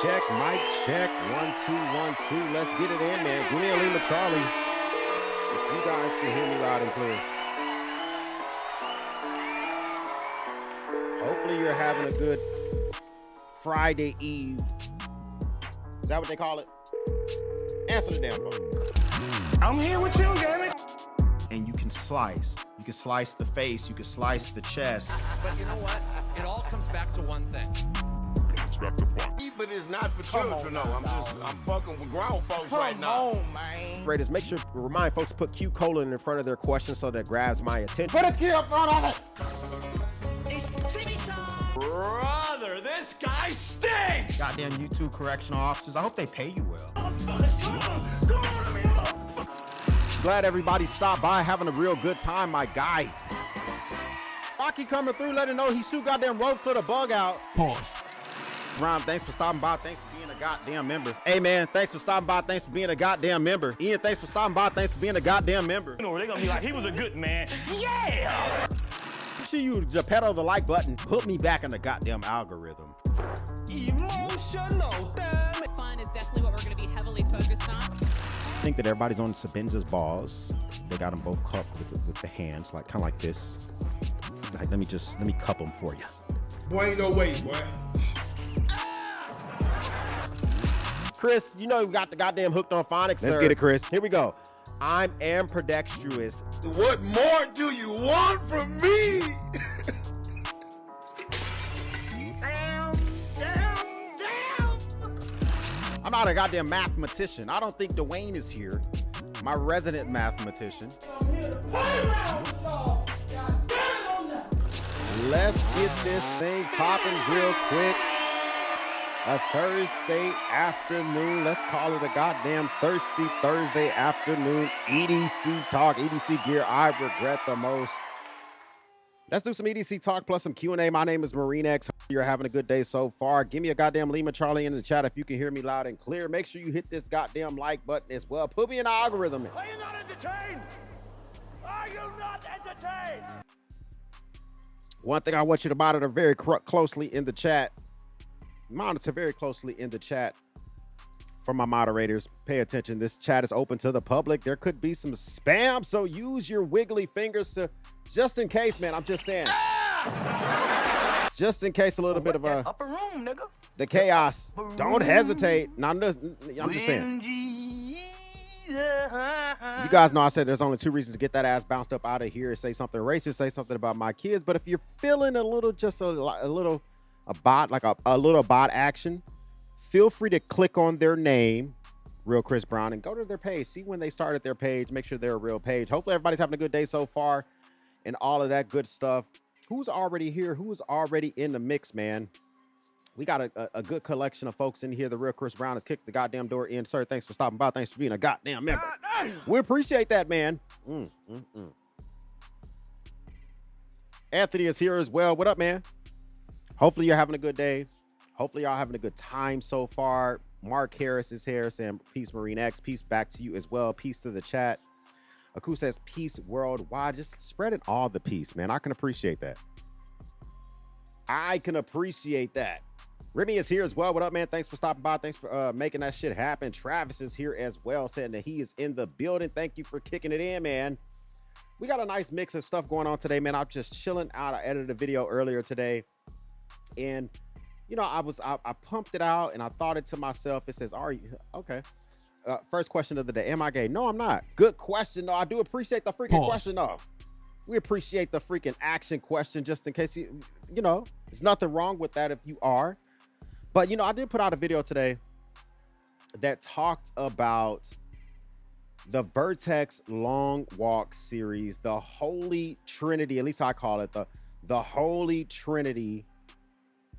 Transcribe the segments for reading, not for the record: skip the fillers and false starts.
check, mic check. 1, 2, 1, 2. Let's get it in, man. Give me a Lima Charlie. If you guys can hear me loud and clear. Hopefully you're having a good Friday Eve. Is that what they call it? Answer the damn phone. I'm here with you, damn it. And you can slice. You can slice the face. You can slice the chest. But you know what? It all comes back to one thing. It's back to fun. But it's not for children, though. I'm fucking with grown folks right now. Come on, man. Raiders, make sure to remind folks to put Q colon in front of their question so that grabs my attention. Put a key up front of it. Brother, this guy stinks! Goddamn YouTube correctional officers. I hope they pay you well. Glad everybody stopped by, having a real good time, my guy. Rocky coming through, letting know he shoot goddamn rope for the bug out. Pause. Ron, thanks for stopping by. Thanks for being a goddamn member. Hey, man, thanks for stopping by. Thanks for being a goddamn member. Ian, thanks for stopping by. Thanks for being a goddamn member. You know, they're gonna be like, he was a good man. Yeah! See you, Geppetto, the like button. Put me back in the goddamn algorithm. Emotional, damn it. Fun is definitely what we're going to be heavily focused on. I think that everybody's on Sabinja's balls. They got them both cupped with the hands, like kind of like this. Like, let me cup them for you. Boy, ain't no way, boy. Chris, you know you got the goddamn hooked on phonics. Let's get it, Chris. Here we go. I'm ambidextrous. What more do you want from me? I'm not a goddamn mathematician. I don't think Dwayne is here. My resident mathematician. Let's get this thing popping real quick. A Thursday afternoon. Let's call it a goddamn thirsty Thursday afternoon. EDC talk, EDC gear I regret the most. Let's do some EDC talk plus some Q&A. My name is Marine X. Hope you're having a good day so far. Give me a goddamn Lima Charlie in the chat if you can hear me loud and clear. Make sure you hit this goddamn like button as well. Put me in the algorithm. Are you not entertained? Are you not entertained? One thing I want you to monitor very closely in the chat. Monitor very closely in the chat for my moderators. Pay attention. This chat is open to the public. There could be some spam, so use your wiggly fingers to, just in case, man. I'm just saying. Just in case a little bit of a upper room, nigga. the chaos. Don't hesitate. Now, I'm just saying. You guys know I said there's only two reasons to get that ass bounced up out of here. Say something racist, say something about my kids. But if you're feeling a little, just a little bot, like a little bot action, feel free to click on their name, Real Chris Brown, and go to their page. See when they started their page. Make sure they're a real page. Hopefully everybody's having a good day so far and all of that good stuff. Who's already here? Who's already in the mix, man? We got a good collection of folks in here. The Real Chris Brown has kicked the goddamn door in. Sir, thanks for stopping by. Thanks for being a goddamn member. We appreciate that, man. Anthony is here as well. What up, man? Hopefully you're having a good day. Hopefully y'all having a good time so far. Mark Harris is here saying peace, Marine X. Peace back to you as well. Peace to the chat. Aku says peace worldwide. Just spreading all the peace, man. I can appreciate that. I can appreciate that. Remy is here as well. What up, man? Thanks for stopping by. Thanks for making that shit happen. Travis is here as well, saying that he is in the building. Thank you for kicking it in, man. We got a nice mix of stuff going on today, man. I'm just chilling out. I edited a video earlier today, and you know, I pumped it out, and I thought it to myself. It says, "Are you okay?" First question of the day: am I gay? No, I'm not. Good question, though. I do appreciate the freaking question, though. We appreciate the freaking action question, just in case you know, there's nothing wrong with that if you are. But, you know, I did put out a video today that talked about the Vertex Long Walk series, the Holy Trinity, at least I call it the Holy Trinity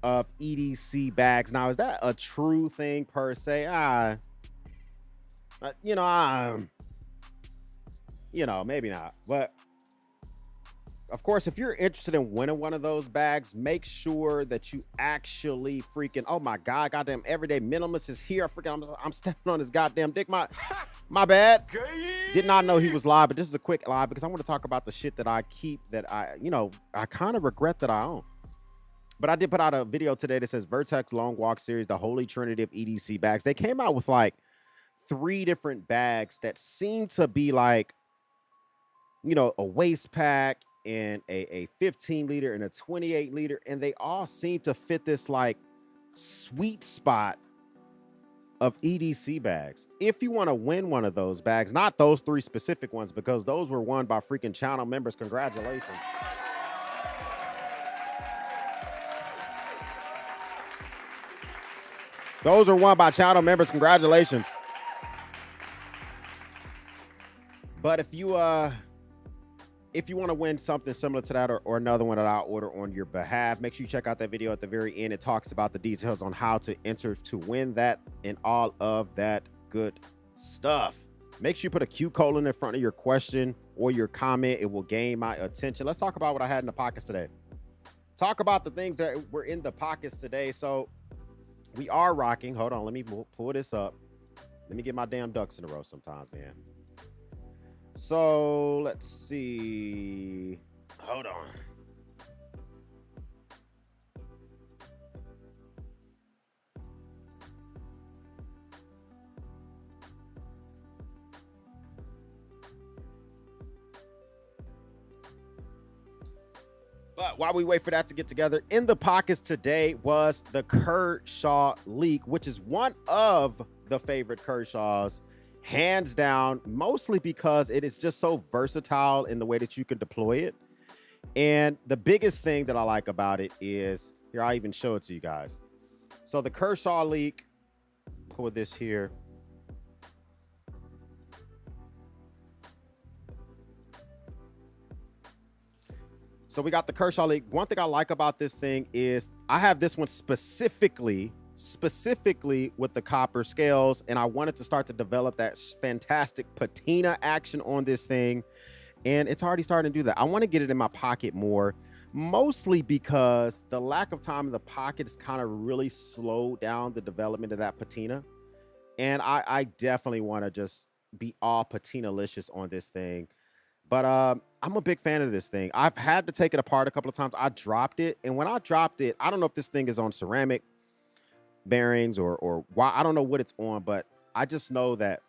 of EDC bags. Now, is that a true thing per se? You know, maybe not. But of course, if you're interested in winning one of those bags, make sure that you actually freaking, oh my God, goddamn everyday minimalist is here. I'm stepping on his goddamn dick. My bad. Did not know he was live, but this is a quick live because I want to talk about the shit that I keep that I kind of regret that I own. But I did put out a video today that says Vertex Long Walk Series, the Holy Trinity of EDC bags. They came out with like 3 different bags that seem to be like, you know, a waist pack and a 15 liter and a 28 liter. And they all seem to fit this like sweet spot of EDC bags. If you want to win one of those bags, not those 3 specific ones, because those were won by freaking channel members. Congratulations. Those are won by channel members. Congratulations. But if you want to win something similar to that or another one that I'll order on your behalf, make sure you check out that video at the very end. It talks about the details on how to enter to win that and all of that good stuff. Make sure you put a Q colon in front of your question or your comment. It will gain my attention. Let's talk about what I had in the pockets today. Talk about the things that were in the pockets today. So we are rocking. Hold on. Let me pull this up. Let me get my damn ducks in a row sometimes, man. So let's see. Hold on. But while we wait for that to get together, in the pockets today was the Kershaw leak, which is one of the favorite Kershaws, hands down, mostly because it is just so versatile in the way that you can deploy it. And the biggest thing that I like about it is, here, I'll even show it to you guys. So the Kershaw leak, pull this here. So we got the Kershaw leak. One thing I like about this thing is I have this one specifically with the copper scales, and I wanted to start to develop that fantastic patina action on this thing, and it's already starting to do that. I want to get it in my pocket more, mostly because the lack of time in the pocket has kind of really slowed down the development of that patina, and I definitely want to just be all patina-licious on this thing. But I'm a big fan of this thing. I've had to take it apart a couple of times. I dropped it, and when I dropped it, I don't know if this thing is on ceramic bearings or why, I don't know what it's on, but I just know that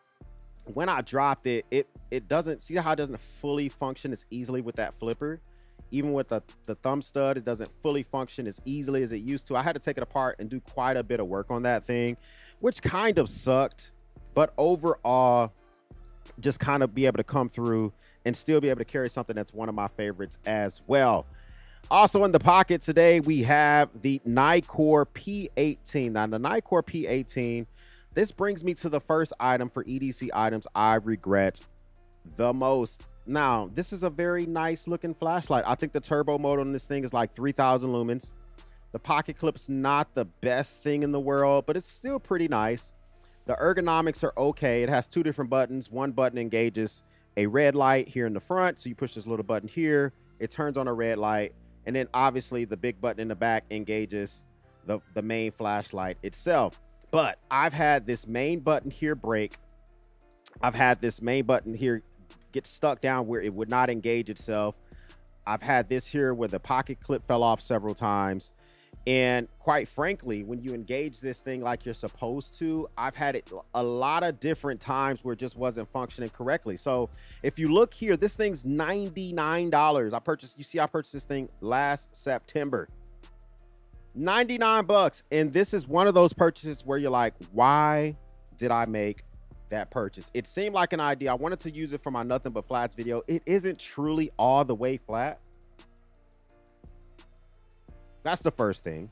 when I dropped it, it doesn't, see how it doesn't fully function as easily with that flipper. Even with the thumb stud, it doesn't fully function as easily as it used to. I had to take it apart and do quite a bit of work on that thing, which kind of sucked. But overall, just kind of be able to come through and still be able to carry something that's one of my favorites as well. Also in the pocket today, we have the Nicor P18. Now the Nicor P18, this brings me to the first item for EDC items I regret the most. Now, this is a very nice looking flashlight. I think the turbo mode on this thing is like 3,000 lumens. The pocket clip's not the best thing in the world, but it's still pretty nice. The ergonomics are okay. It has 2 different buttons. One button engages a red light here in the front. So you push this little button here, it turns on a red light. And then obviously the big button in the back engages the main flashlight itself. But I've had this main button here break. I've had this main button here get stuck down where it would not engage itself. I've had this here where the pocket clip fell off several times. And quite frankly, when you engage this thing like you're supposed to, I've had it a lot of different times where it just wasn't functioning correctly. So if you look here, this thing's $99. I purchased this thing last September. 99 bucks. And this is one of those purchases where you're like, why did I make that purchase? It seemed like an idea. I wanted to use it for my nothing but flats video. It isn't truly all the way flat. That's the first thing.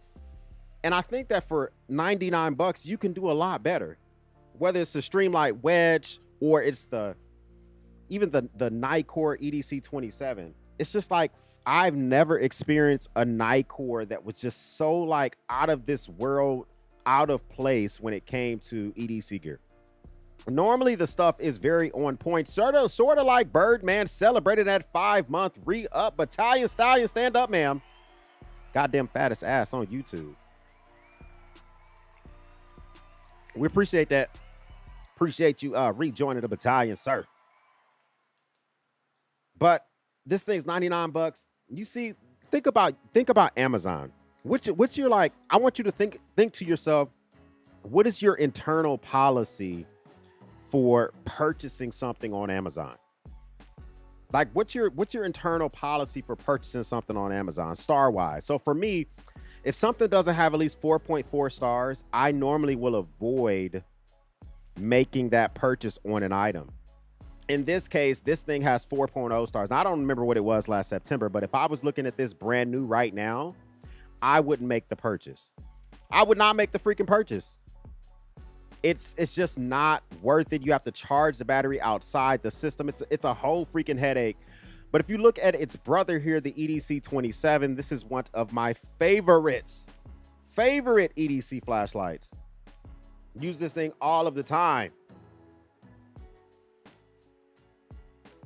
And I think that for 99 bucks, you can do a lot better. Whether it's the Streamlight Wedge or it's even the Nicor EDC 27. It's just like, I've never experienced a Nicor that was just so like out of this world, out of place when it came to EDC gear. Normally the stuff is very on point, sort of like Birdman celebrated that 5-month re-up. Battalion Stallion, stand up, ma'am. Goddamn fattest ass on YouTube. We appreciate that. Appreciate you rejoining the battalion, sir. But this thing's 99 bucks. You see, think about Amazon. what's your like, I want you to think to yourself, what is your internal policy for purchasing something on Amazon? Like, what's your internal policy for purchasing something on Amazon, star wise? So for me, if something doesn't have at least 4.4 stars, I normally will avoid making that purchase on an item. In this case, this thing has 4.0 stars. Now, I don't remember what it was last September, but if I was looking at this brand new right now, I wouldn't make the purchase. I would not make the freaking purchase. It's just not worth it. You have to charge the battery outside the system. It's a whole freaking headache. But if you look at its brother here, the EDC 27, this is one of my favorite EDC flashlights. Use this thing all of the time.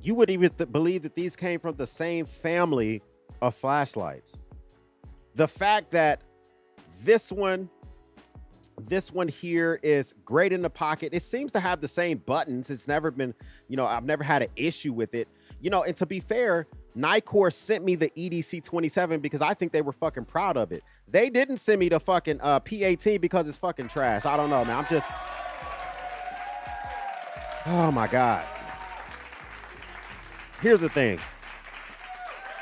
You would even believe that these came from the same family of flashlights. The fact that this one here is great in the pocket. It seems to have the same buttons. It's never been, I've never had an issue with it. And to be fair, Nikkor sent me the EDC 27 because I think they were fucking proud of it. They didn't send me the fucking P18 because it's fucking trash. I don't know, man. Oh my God. Here's the thing.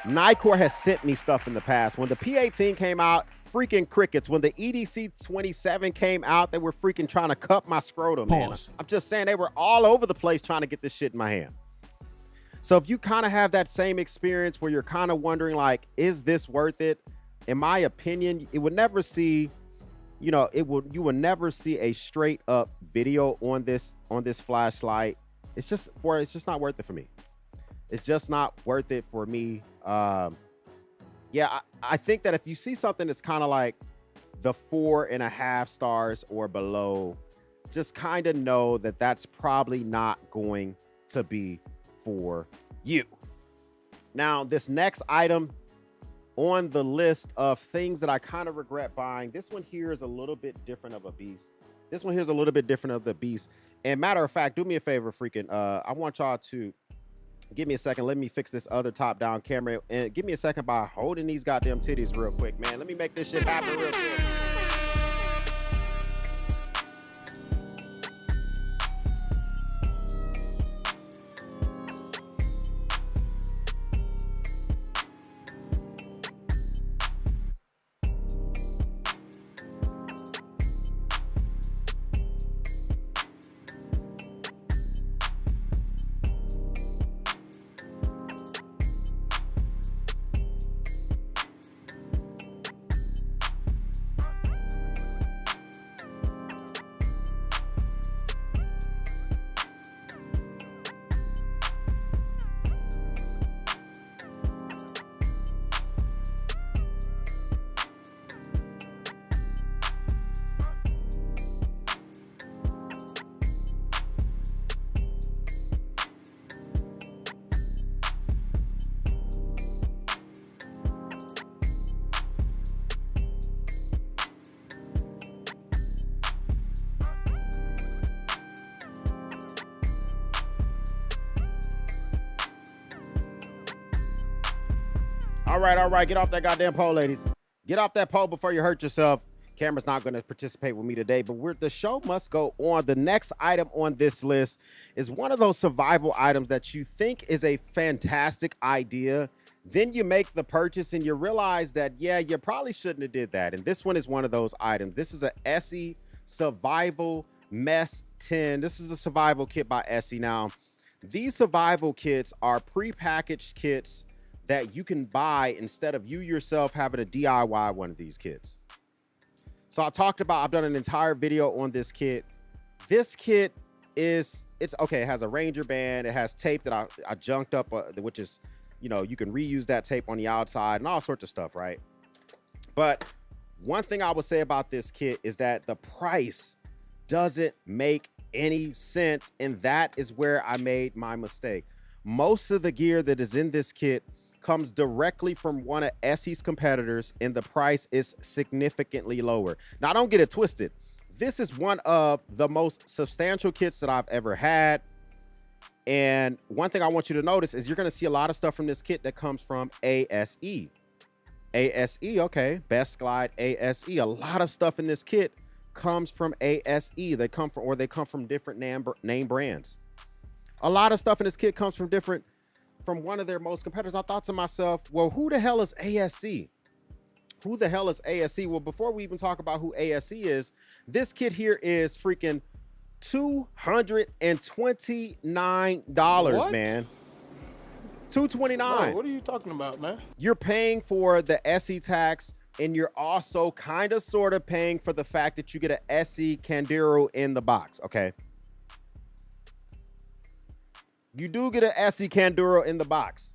Nikkor has sent me stuff in the past. When the P18 came out, freaking crickets. When the EDC 27 came out, they were freaking trying to cut my scrotum, man. I'm just saying, they were all over the place trying to get this shit in my hand. So if you kind of have that same experience where you're kind of wondering, like, is this worth it? In my opinion, it would never see, you would never see a straight up video on this flashlight. It's just not worth it for me. It's just not worth it for me. Yeah, I think that if you see something that's kind of like the 4.5 stars or below, just kind of know that that's probably not going to be for you. Now, this next item on the list of things that I kind of regret buying, this one here is a little bit different of a beast. And matter of fact, do me a favor, freaking, I want y'all to give me a second. Let me fix this other top-down camera. And give me a second by holding these goddamn titties real quick, man. Let me make this shit happen real quick. All right. Get off that goddamn pole, ladies. Get off that pole before you hurt yourself. Camera's not going to participate with me today, but the show must go on. The next item on this list is one of those survival items that you think is a fantastic idea. Then you make the purchase and you realize that, yeah, you probably shouldn't have did that. And this one is one of those items. This is a Essie Survival Mess 10. This is a survival kit by Essie. Now, these survival kits are prepackaged kits that you can buy instead of you yourself having to DIY one of these kits. So I've done an entire video on this kit. This kit it's okay. It has a Ranger band. It has tape that I junked up, which is, you can reuse that tape on the outside and all sorts of stuff, right? But one thing I would say about this kit is that the price doesn't make any sense. And that is where I made my mistake. Most of the gear that is in this kit comes directly from one of Essie's competitors, and the price is significantly lower. Now, don't get it twisted. This is one of the most substantial kits that I've ever had. And one thing I want you to notice is you're going to see a lot of stuff from this kit that comes from ASE. ASE, okay. Best Glide ASE. A lot of stuff in this kit comes from ASE. They come from different name brands. A lot of stuff in this kit comes from one of their most competitors. I thought to myself, well, who the hell is ASE? Who the hell is ASE? Well, before we even talk about who ASE is, this kit here is freaking $229, What? man. $229. What are you talking about, man? You're paying for the SE tax, and you're also kind of sort of paying for the fact that you get an SE Candero in the box, okay? You do get an SE Candero in the box.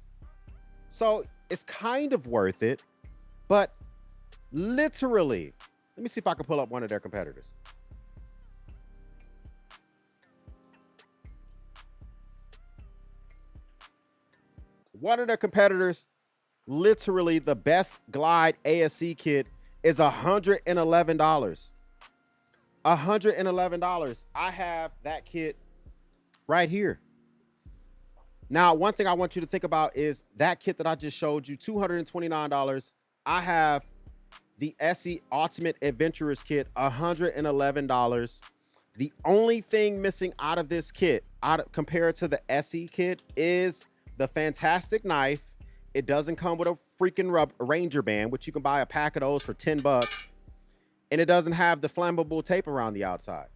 So it's kind of worth it, but literally, let me see if I can pull up one of their competitors. One of their competitors, literally the best Glide ASC kit is $111. $111. I have that kit right here. Now, one thing I want you to think about is that kit that I just showed you, $229. I have the SE Ultimate Adventurers kit, $111. The only thing missing out of this kit, compared to the SE kit, is the fantastic knife. It doesn't come with a freaking Ranger band, which you can buy a pack of those for $10. And it doesn't have the flammable tape around the outside.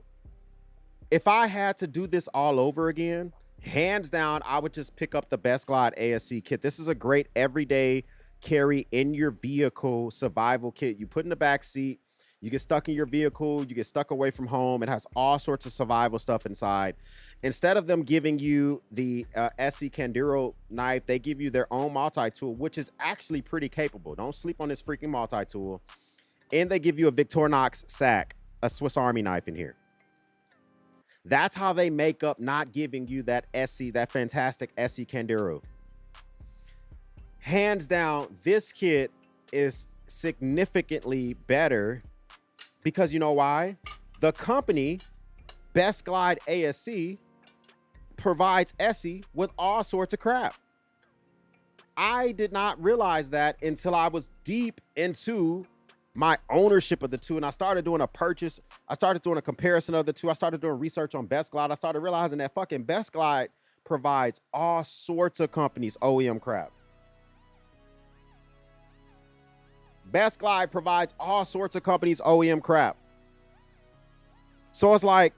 If I had to do this all over again, hands down, I would just pick up the Best Glide ASC kit. This is a great everyday carry in your vehicle survival kit. You put in the back seat, you get stuck in your vehicle, you get stuck away from home. It has all sorts of survival stuff inside. Instead of them giving you the SE Candero knife, they give you their own multi-tool, which is actually pretty capable. Don't sleep on this freaking multi-tool. And they give you a Victorinox sack, a Swiss Army knife in here. That's how they make up not giving you that SE, that fantastic SE Candero. Hands down, this kit is significantly better because you know why? The company, Best Glide ASC, provides SE with all sorts of crap. I did not realize that until I was deep into my ownership of the two, and I started doing a purchase. I started doing a comparison of the two. I started doing research on Best Glide. I started realizing that fucking Best Glide provides all sorts of companies OEM crap. Best Glide provides all sorts of companies OEM crap. So it's like,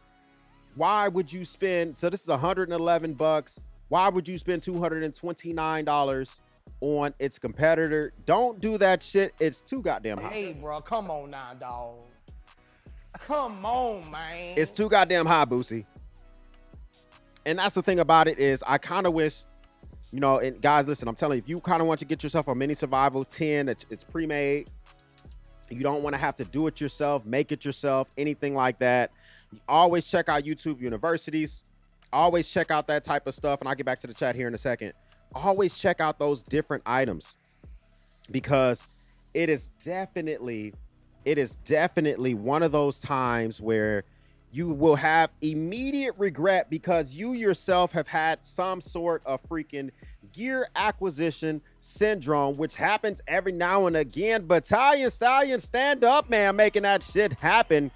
why would you spend, so this is $111. Why would you spend $229 on its competitor? Don't do that shit. It's too goddamn high. Hey, bro, come on now, dog. Come on, man. It's too goddamn high, Boosie. And that's the thing about it is I kind of wish, you know, and guys, listen, I'm telling you, if you kind of want to get yourself a mini survival 10, it's pre-made. You don't want to have to do it yourself, make it yourself, anything like that. You always check out YouTube Universities. Always check out that type of stuff. And I'll get back to the chat here in a second. Always check out those different items because it is definitely one of those times where you will have immediate regret because you yourself have had some sort of freaking gear acquisition syndrome, which happens every now and again. Battalion Stallion, stand up, man, making that shit happen.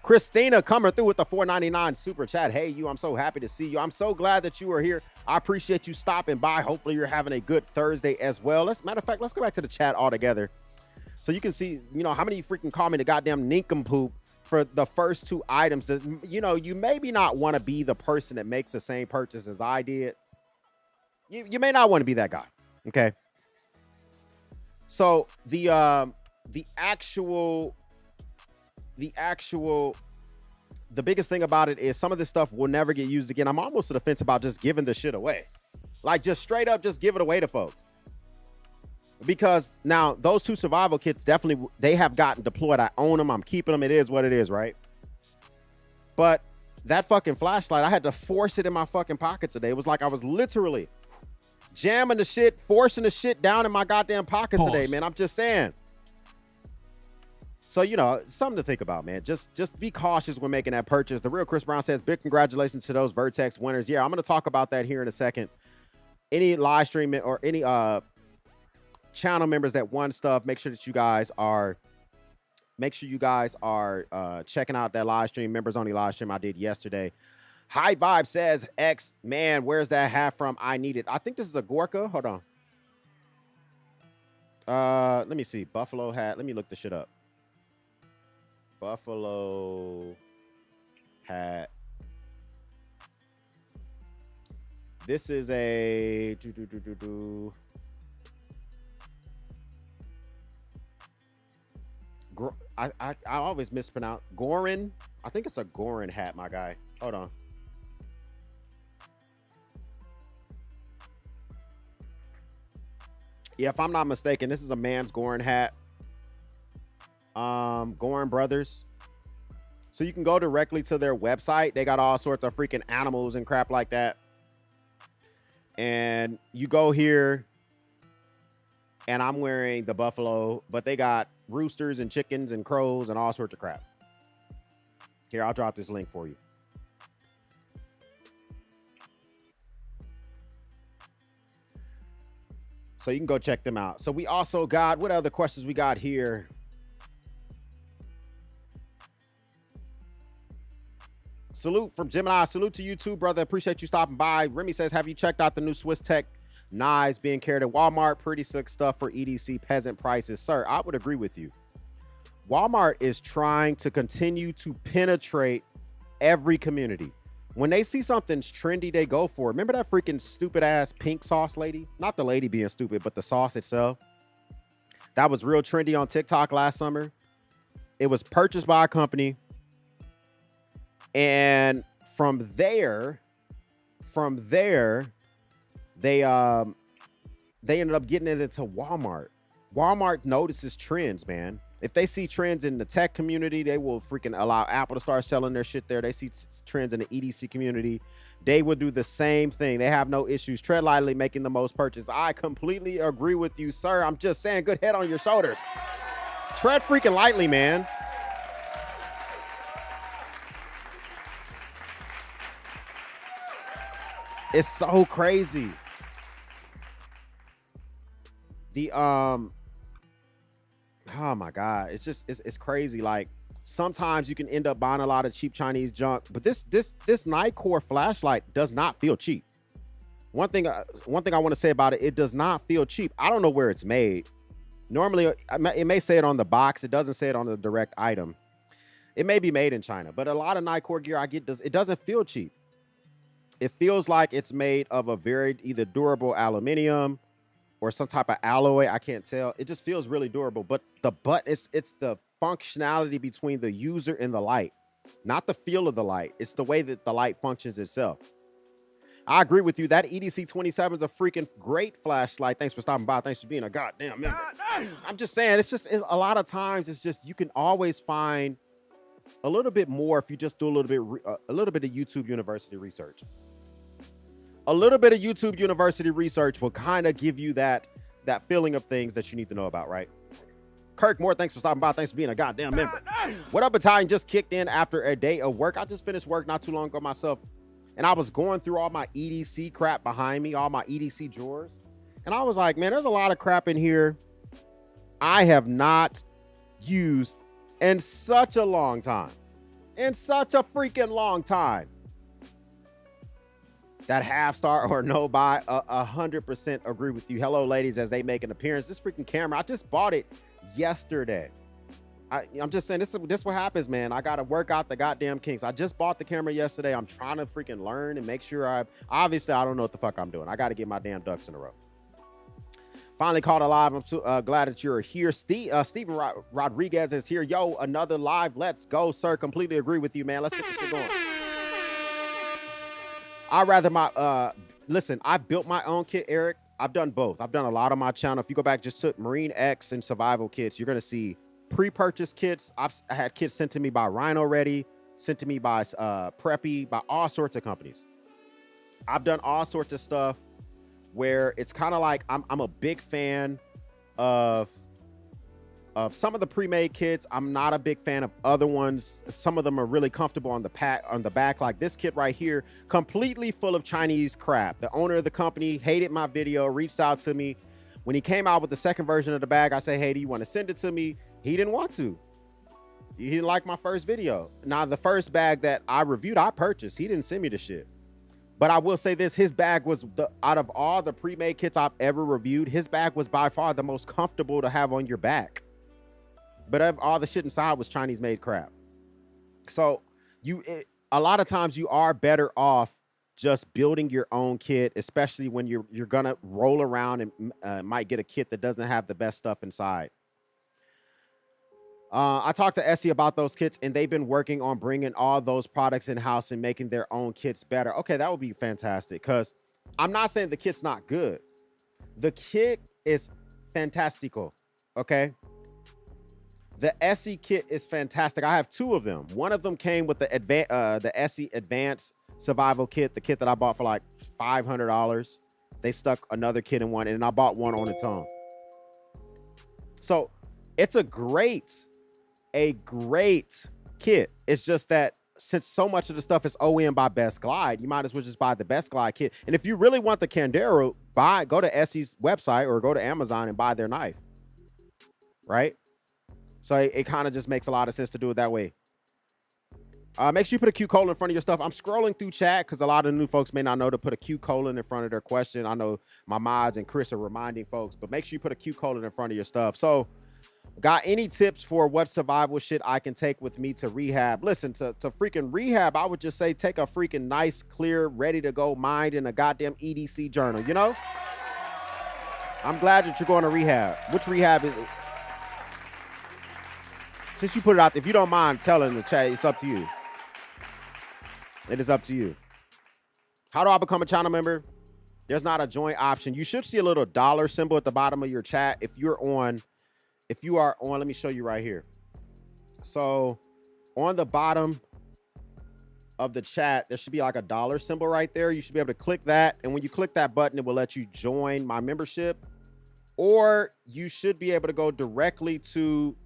Christina coming through with the $4.99 super chat. Hey, you, I'm so happy to see you. I'm so glad that you are here. I appreciate you stopping by. Hopefully you're having a good Thursday as well. Matter of fact, let's go back to the chat altogether so you can see, you know, how many freaking call me the goddamn nincompoop for the first two items. You know, you maybe not want to be the person that makes the same purchase as I did. You may not want to be that guy. Okay. So the biggest thing about it is some of this stuff will never get used again. I'm almost to the fence about just giving the shit away. Like just straight up, just give it away to folks. Because now those two survival kits definitely, they have gotten deployed. I own them. I'm keeping them. It is what it is, right? But that fucking flashlight, I had to force it in my fucking pocket today. It was like I was literally jamming the shit, forcing the shit down in my goddamn pocket today, man. I'm just saying. So, you know, something to think about, man. Just be cautious when making that purchase. The real Chris Brown says, big congratulations to those Vertex winners. Yeah, I'm going to talk about that here in a second. Any live stream or any channel members that won stuff, make sure that you guys are checking out that live stream, members only live stream I did yesterday. High Vibe says, X, man, where's that hat from? I need it. I think this is a Gorka. Hold on. Let me see. Buffalo hat. Let me look this shit up. Buffalo hat. This is a I always mispronounce Gorin. I think it's a Gorin hat, my guy. Hold on. Yeah, if I'm not mistaken, this is a man's Gorin hat. Gorin Brothers. So you can go directly to their website. They got all sorts of freaking animals and crap like that. And you go here, and I'm wearing the buffalo, but they got roosters and chickens and crows and all sorts of crap. Here, I'll drop this link for you. So you can go check them out. So we also got, what other questions we got here? Salute from Gemini. Salute to you too, brother. Appreciate you stopping by. Remy says, have you checked out the new Swiss Tech knives being carried at Walmart? Pretty slick stuff for EDC peasant prices. Sir, I would agree with you. Walmart is trying to continue to penetrate every community. When they see something's trendy, they go for it. Remember that freaking stupid ass pink sauce lady? Not the lady being stupid, but the sauce itself. That was real trendy on TikTok last summer. It was purchased by a company. And from there, they ended up getting it into Walmart. Walmart notices trends, man. If they see trends in the tech community, they will freaking allow Apple to start selling their shit there. They see trends in the EDC community, they will do the same thing. They have no issues. Tread lightly, making the most purchase. I completely agree with you, sir. I'm just saying, good head on your shoulders. Tread freaking lightly, man. It's so crazy. Oh my God, it's crazy. Like sometimes you can end up buying a lot of cheap Chinese junk, but this Nikkor flashlight does not feel cheap. One thing I want to say about it, it does not feel cheap. I don't know where it's made. Normally, it may say it on the box. It doesn't say it on the direct item. It may be made in China, but a lot of Nikkor gear I get it doesn't feel cheap. It feels like it's made of a very either durable aluminum or some type of alloy. I can't tell. It just feels really durable. But it's the functionality between the user and the light, not the feel of the light. It's the way that the light functions itself. I agree with you. That EDC 27 is a freaking great flashlight. Thanks for stopping by. Thanks for being a goddamn member. I'm just saying, a lot of times it's just, you can always find a little bit more if you just do a little bit of YouTube University research. A little bit of YouTube University research will kind of give you that feeling of things that you need to know about, right? Kirk Moore, thanks for stopping by. Thanks for being a goddamn member. What up, Battalion? Just kicked in after a day of work. I just finished work not too long ago myself, and I was going through all my EDC crap behind me, all my EDC drawers, and I was like, man, there's a lot of crap in here I have not used in such a long time. In such a freaking long time. That half star or no buy, 100% agree with you. Hello, ladies, as they make an appearance. This freaking camera, I just bought it yesterday. I'm just saying, this what happens, man. I got to work out the goddamn kinks. I just bought the camera yesterday. I'm trying to freaking learn and make sure obviously, I don't know what the fuck I'm doing. I got to get my damn ducks in a row. Finally called alive. I'm so glad that you're here. Steven Rodriguez is here. Yo, another live. Let's go, sir. Completely agree with you, man. Let's get this shit going. I'd rather listen, I built my own kit, Eric. I've done both. I've done a lot on my channel. If you go back just to Marine X and survival kits, you're going to see pre-purchase kits. I had kits sent to me by Rhino Ready, sent to me by Preppy, by all sorts of companies. I've done all sorts of stuff where it's kind of like I'm a big fan of some of the pre-made kits. I'm not a big fan of other ones. Some of them are really comfortable on the back, like this kit right here, completely full of Chinese crap. The owner of the company hated my video, reached out to me, When he came out with the second version of the bag, I said, hey, do you want to send it to me? He didn't want to. He didn't like my first video. Now, the first bag that I reviewed, I purchased. He didn't send me the shit. But I will say this, his bag was, out of all the pre-made kits I've ever reviewed, his bag was by far the most comfortable to have on your back. But all the shit inside was Chinese-made crap. So a lot of times you are better off just building your own kit, especially when you're gonna roll around and might get a kit that doesn't have the best stuff inside. I talked to Essie about those kits, and they've been working on bringing all those products in-house and making their own kits better. Okay, that would be fantastic, because I'm not saying the kit's not good. The kit is fantastico, okay? The Essie kit is fantastic. I have two of them. One of them came with the Essie Advanced Survival Kit, the kit that I bought for like $500. They stuck another kit in one, and I bought one on its own. So it's a great kit. It's just that since so much of the stuff is OEM by Best Glide, you might as well just buy the Best Glide kit. And if you really want the Candero, go to Essie's website or go to Amazon and buy their knife, right? So it kind of just makes a lot of sense to do it that way. Make sure you put a Q colon in front of your stuff. I'm scrolling through chat because a lot of new folks may not know to put a Q colon in front of their question. I know my mods and Chris are reminding folks, but make sure you put a Q colon in front of your stuff. So, got any tips for what survival shit I can take with me to rehab? Listen, to freaking rehab, I would just say take a freaking nice, clear, ready to go mind in a goddamn EDC journal, you know? I'm glad that you're going to rehab. Which rehab is it? Since you put it out, if you don't mind telling in the chat, it's up to you. It is up to you. How do I become a channel member? There's not a join option. You should see a little dollar symbol at the bottom of your chat. If you are on, let me show you right here. So on the bottom of the chat, there should be like a dollar symbol right there. You should be able to click that. And when you click that button, it will let you join my membership. Or you should be able to go directly to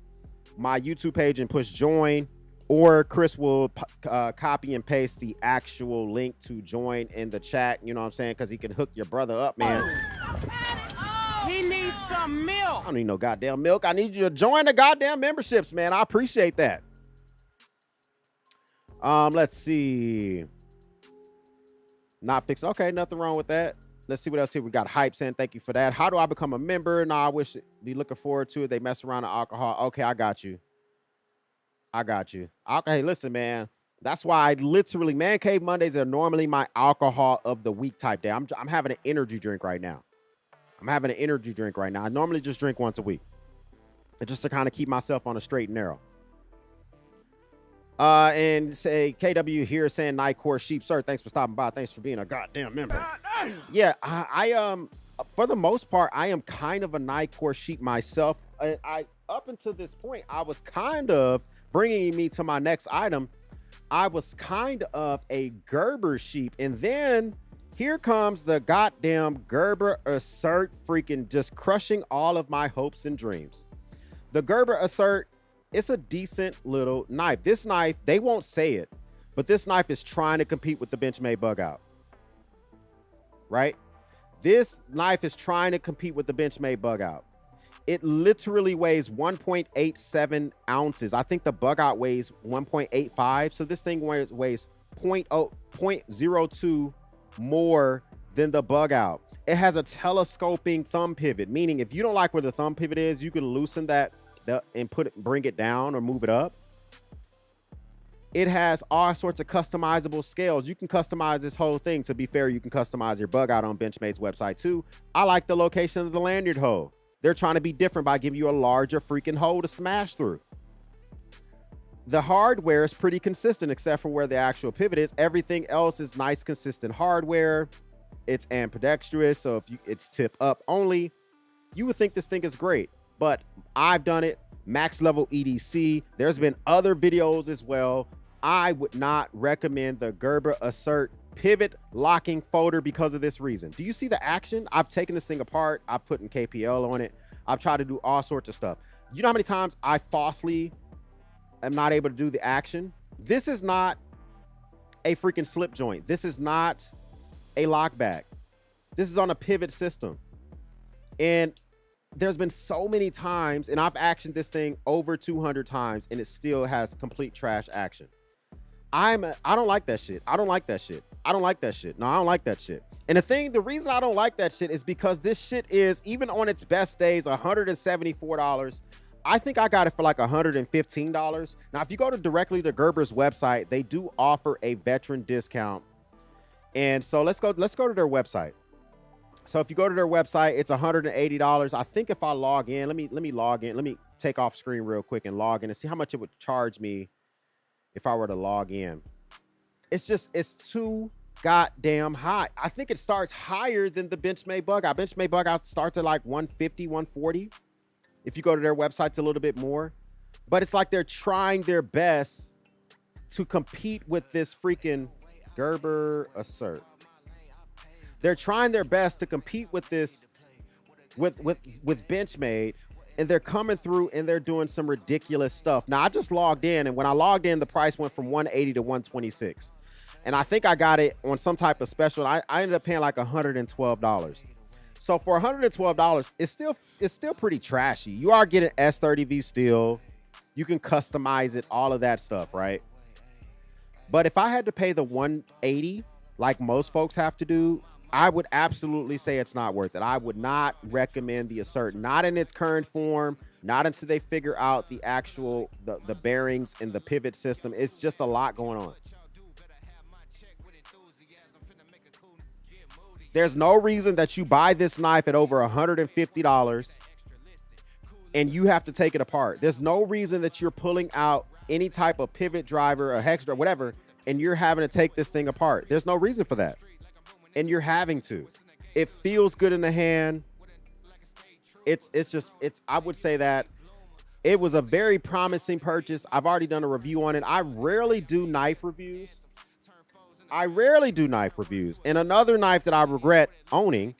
my YouTube page and push join. Or Chris will copy and paste the actual link to join in the chat. You know what I'm saying? Because he can hook your brother up, man. He needs some milk. I don't need no goddamn milk. I need you to join the goddamn memberships, man. I appreciate that. Let's see. Not fixed. Okay, nothing wrong with that. Let's see what else here. We got Hype saying thank you for that. How do I become a member? No, I wish be looking forward to it. They mess around with alcohol. Okay, I got you. Okay, listen, man. That's why I literally, Man Cave Mondays are normally my alcohol of the week type day. I'm having an energy drink right now. I normally just drink once a week. Just to kind of keep myself on a straight and narrow. And say KW here saying Night Core Sheep. Sir, thanks for stopping by. Thanks for being a goddamn member. Yeah, I for the most part, I am kind of a Night Core Sheep myself. I up until this point, I was kind of bringing me to my next item. I was kind of a Gerber sheep, and then here comes the goddamn Gerber Assert, freaking just crushing all of my hopes and dreams. The Gerber Assert, it's a decent little knife. This knife, they won't say it, but this knife is trying to compete with the Benchmade Bug Out. Right? This knife is trying to compete with the Benchmade Bug Out. It literally weighs 1.87 ounces. I think the Bug Out weighs 1.85. So this thing weighs 0.02 more than the Bug Out. It has a telescoping thumb pivot, meaning if you don't like where the thumb pivot is, you can loosen that and bring it down or move it up. It has all sorts of customizable scales. You can customize this whole thing. To be fair, you can customize your Bug Out on Benchmade's website too. I like the location of the lanyard hole. They're trying to be different by giving you a larger freaking hole to smash through. The hardware is pretty consistent except for where the actual pivot is. Everything else is nice, consistent hardware. It's ambidextrous, so if it's tip up only, you would think this thing is great. But I've done it, max level EDC. There's been other videos as well. I would not recommend the Gerber Assert pivot locking folder because of this reason. Do you see the action? I've taken this thing apart. I've put in KPL on it. I've tried to do all sorts of stuff. You know how many times I falsely am not able to do the action? This is not a freaking slip joint. This is not a lock back. This is on a pivot system. And there's been so many times, and I've actioned this thing over 200 times, and it still has complete trash action. I don't like that shit. I don't like that shit. I don't like that shit. No, I don't like that shit. And the reason I don't like that shit is because this shit is, even on its best days, $174. I think I got it for like $115. Now, if you go to directly to Gerber's website, they do offer a veteran discount. And so let's go to their website. So if you go to their website, it's $180. I think if I log in, let me log in. Let me take off screen real quick and log in and see how much it would charge me if I were to log in. It's too goddamn high. I think it starts higher than the Benchmade bug out. Benchmade bug out starts at like 150, 140. If you go to their website, it's a little bit more. But it's like they're trying their best to compete with this freaking Gerber assert. They're trying their best to compete with this, with Benchmade, and they're coming through and they're doing some ridiculous stuff. Now, I just logged in, and when I logged in, the price went from 180 to 126. And I think I got it on some type of special. I ended up paying like $112. So for $112, it's still pretty trashy. You are getting S30V steel. You can customize it, all of that stuff, right? But if I had to pay the 180, like most folks have to do, I would absolutely say it's not worth it. I would not recommend the assert, not in its current form, not until they figure out the actual, the bearings and the pivot system. It's just a lot going on. There's no reason that you buy this knife at over $150 and you have to take it apart. There's no reason that you're pulling out any type of pivot driver, a hex driver, whatever, and you're having to take this thing apart. There's no reason for that. And you're having to. It feels good in the hand. I would say that it was a very promising purchase. I've already done a review on it. I rarely do knife reviews. And another knife that I regret owning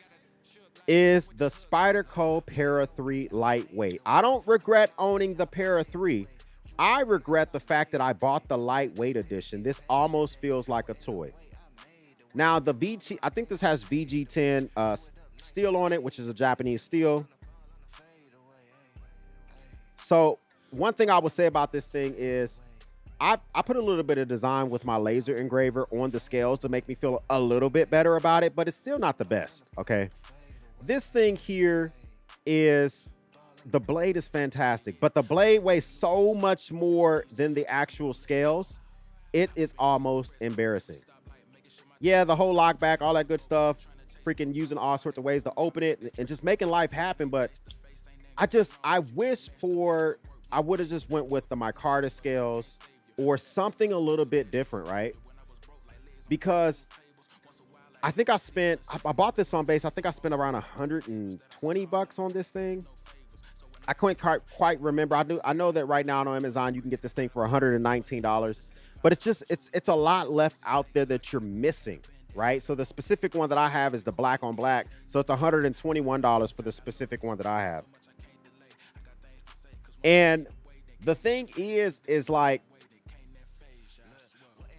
is the Spyderco Para 3 Lightweight. I don't regret owning the Para 3. I regret the fact that I bought the lightweight edition. This almost feels like a toy. Now, the VG, I think this has VG10 steel on it, which is a Japanese steel. So one thing I would say about this thing is I put a little bit of design with my laser engraver on the scales to make me feel a little bit better about it, but it's still not the best, okay? This thing here is, the blade is fantastic, but the blade weighs so much more than the actual scales. It is almost embarrassing. Yeah, the whole lockback, all that good stuff, freaking using all sorts of ways to open it and just making life happen, but I wish I would have just went with the micarta scales or something a little bit different, right? Because I think I bought this on base. I think I spent around $120 on this thing. I couldn't quite remember. I know that right now on Amazon, you can get this thing for $119, but it's a lot left out there that you're missing, right? So the specific one that I have is the black on black. So it's $121 for the specific one that I have. And the thing is like,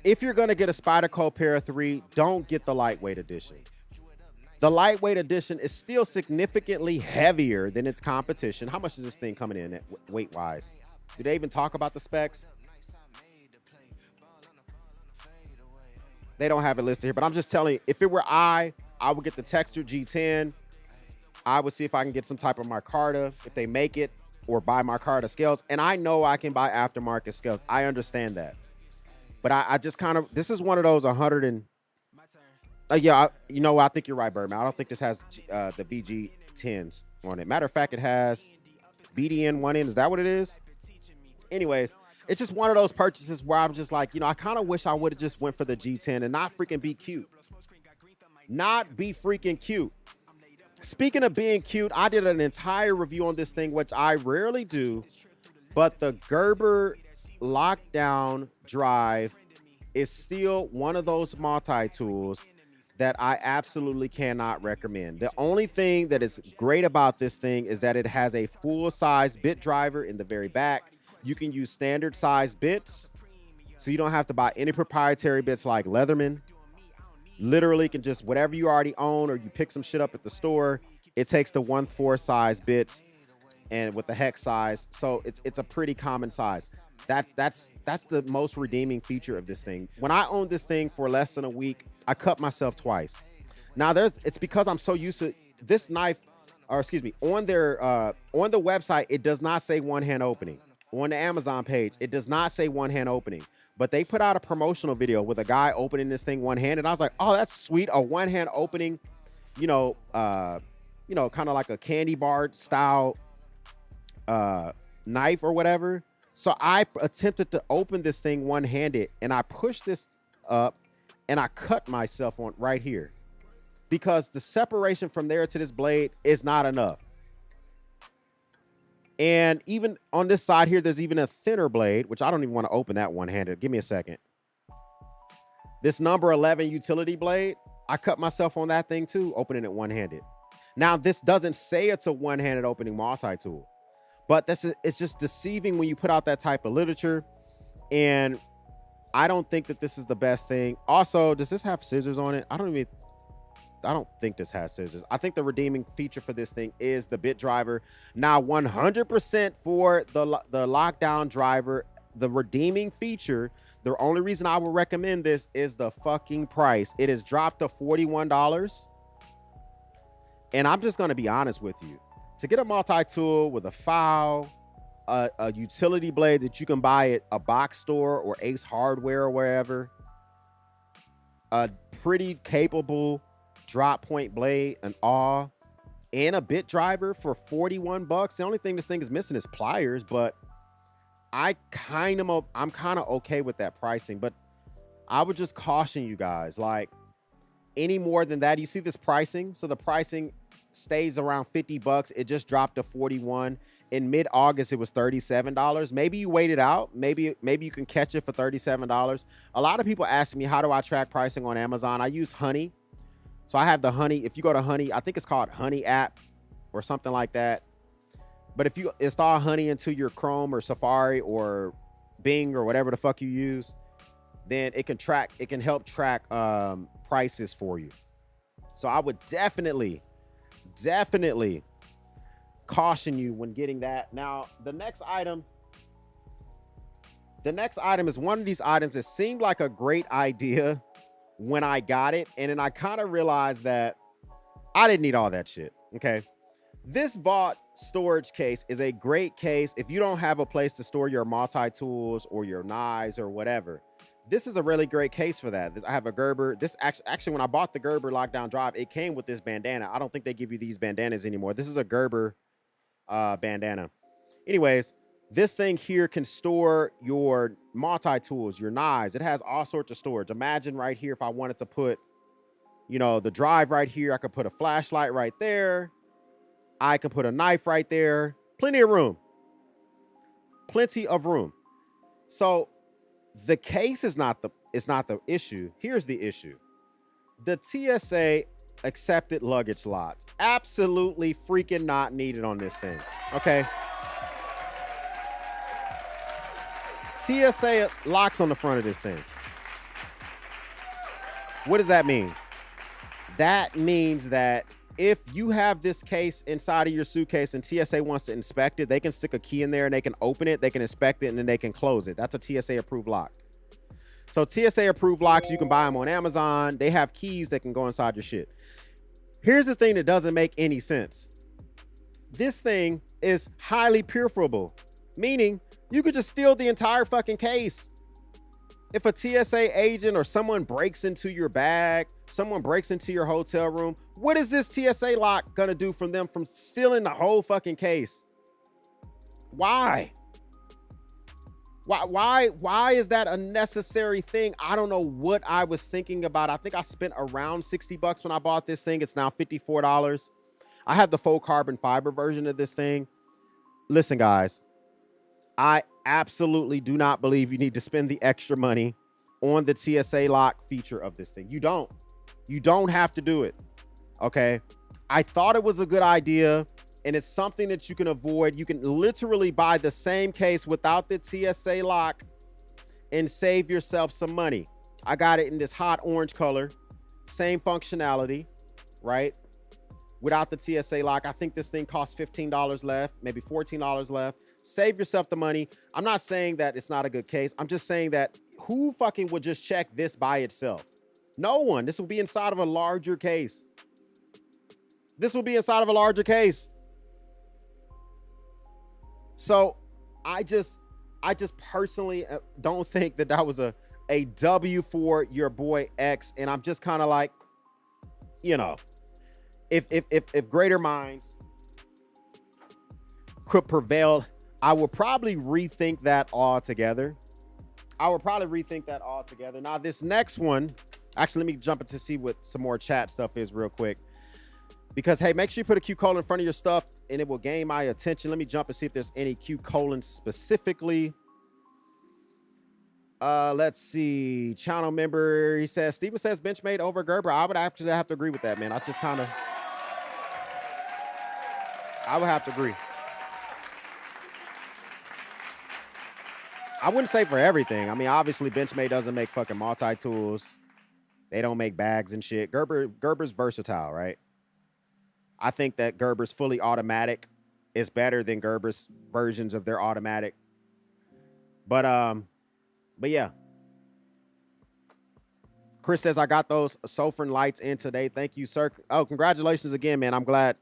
if you're going to get a Spyderco Para 3, don't get the lightweight edition. The lightweight edition is still significantly heavier than its competition. How much is this thing coming in at weight-wise? Do they even talk about the specs? They don't have it listed here, but I'm just telling you, if it were I would get the textured G10. I would see if I can get some type of micarta, if they make it, or buy micarta scales. And I know I can buy aftermarket scales. I understand that. But I just kind of, this is one of those 100 and, yeah, you know, I think you're right, Birdman. I don't think this has the VG10s on it. Matter of fact, it has BDN 1 in. Is that what it is? Anyways, it's just one of those purchases where I'm just like, you know, I kind of wish I would have just went for the G10 and not freaking be cute. Not be freaking cute. Speaking of being cute, I did an entire review on this thing, which I rarely do, but the Gerber lockdown drive is still one of those multi-tools that I absolutely cannot recommend. The only thing that is great about this thing is that it has a full-size bit driver in the very back. You can use standard size bits, so you don't have to buy any proprietary bits like Leatherman. Literally can just, whatever you already own or you pick some shit up at the store, It takes the 1/4 size bits and with the hex size, so it's a pretty common size. That's the most redeeming feature of this thing. When I owned this thing for less than a week, I cut myself twice. Now it's because I'm so used to this knife, or excuse me, on the website, it does not say one-hand opening. On the Amazon page, it does not say one-hand opening. But they put out a promotional video with a guy opening this thing one-handed. I was like, oh, that's sweet. A one-hand opening, kind of like a candy bar style knife or whatever. So I attempted to open this thing one-handed, and I pushed this up and I cut myself on right here because the separation from there to this blade is not enough. And even on this side here, there's even a thinner blade, which I don't even want to open that one-handed. Give me a second. This number 11 utility blade, I cut myself on that thing too, opening it one-handed. Now, this doesn't say it's a one-handed opening multi-tool, but it's just deceiving when you put out that type of literature. And I don't think that this is the best thing. Also, does this have scissors on it? I don't think this has scissors. I think the redeeming feature for this thing is the bit driver. Now, 100% for the lockdown driver, the redeeming feature, the only reason I would recommend this is the fucking price. It has dropped to $41. And I'm just going to be honest with you. To get a multi-tool with a file, a utility blade that you can buy at a box store or Ace Hardware or wherever, a pretty capable drop point blade, an awl, and a bit driver for $41. The only thing this thing is missing is pliers, but I'm kind of okay with that pricing. But I would just caution you guys, like, any more than that, you see this pricing. So the pricing stays around $50. It just dropped to 41. In mid-August, it was $37. Maybe you wait it out. Maybe you can catch it for $37. A lot of people ask me, how do I track pricing on Amazon? I use Honey. So I have the Honey. If you go to Honey, I think it's called Honey app or something like that. But if you install Honey into your Chrome or Safari or Bing or whatever the fuck you use, then it can help track prices for you. So I would definitely caution you when getting that. Now, the next item is one of these items that seemed like a great idea when I got it, and then I kind of realized that I didn't need all that shit. Okay, this Vault storage case is a great case if you don't have a place to store your multi-tools or your knives or whatever. This is a really great case for that. I have a Gerber. This actually, when I bought the Gerber lockdown drive, it came with this bandana. I don't think they give you these bandanas anymore. This is a Gerber bandana. Anyways, this thing here can store your multi-tools, your knives. It has all sorts of storage. Imagine right here, if I wanted to put, the drive right here, I could put a flashlight right there. I could put a knife right there. Plenty of room. Plenty of room. So the case is not the issue. Here's the issue. The TSA accepted luggage lots. Absolutely freaking not needed on this thing. Okay. TSA locks on the front of this thing. What does that mean? That means that if you have this case inside of your suitcase and TSA wants to inspect it, they can stick a key in there and they can open it, they can inspect it, and then they can close it. That's a TSA approved lock. So TSA approved locks, you can buy them on Amazon. They have keys that can go inside your shit. Here's the thing that doesn't make any sense. This thing is highly perforable, meaning you could just steal the entire fucking case. If a TSA agent or someone breaks into your bag, someone breaks into your hotel room, what is this TSA lock gonna do from them from stealing the whole fucking case? Why? Why is that a necessary thing? I don't know what I was thinking about. I think I spent around $60 when I bought this thing. It's now $54. I have the faux carbon fiber version of this thing. Listen, guys, I absolutely do not believe you need to spend the extra money on the TSA lock feature of this thing. You don't have to do it. Okay. I thought it was a good idea, and it's something that you can avoid. You can literally buy the same case without the TSA lock and save yourself some money. I got it in this hot orange color, same functionality, right? without the TSA lock. I think this thing costs $15 left, maybe $14 left. Save yourself the money. I'm not saying that it's not a good case. I'm just saying that who fucking would just check this by itself? No one. This will be inside of a larger case. This will be inside of a larger case. So I just personally don't think that that was a W for your boy X. And I'm just kind of like, you know, if greater minds could prevail, I would probably rethink that altogether. Now, this next one, actually, let me jump into see what some more chat stuff is real quick. Because, hey, make sure you put a Q colon in front of your stuff and it will gain my attention. Let me jump and see if there's any Q colons specifically. Let's see. Channel member, he says, Steven says Benchmade over Gerber. I would actually have to agree with that, man. I would have to agree. I wouldn't say for everything. I mean, obviously, Benchmade doesn't make fucking multi-tools. They don't make bags and shit. Gerber's versatile, right? I think that Gerber's fully automatic is better than Gerber's versions of their automatic. But yeah. Chris says, I got those Sofrin lights in today. Thank you, sir. Oh, congratulations again, man. I'm glad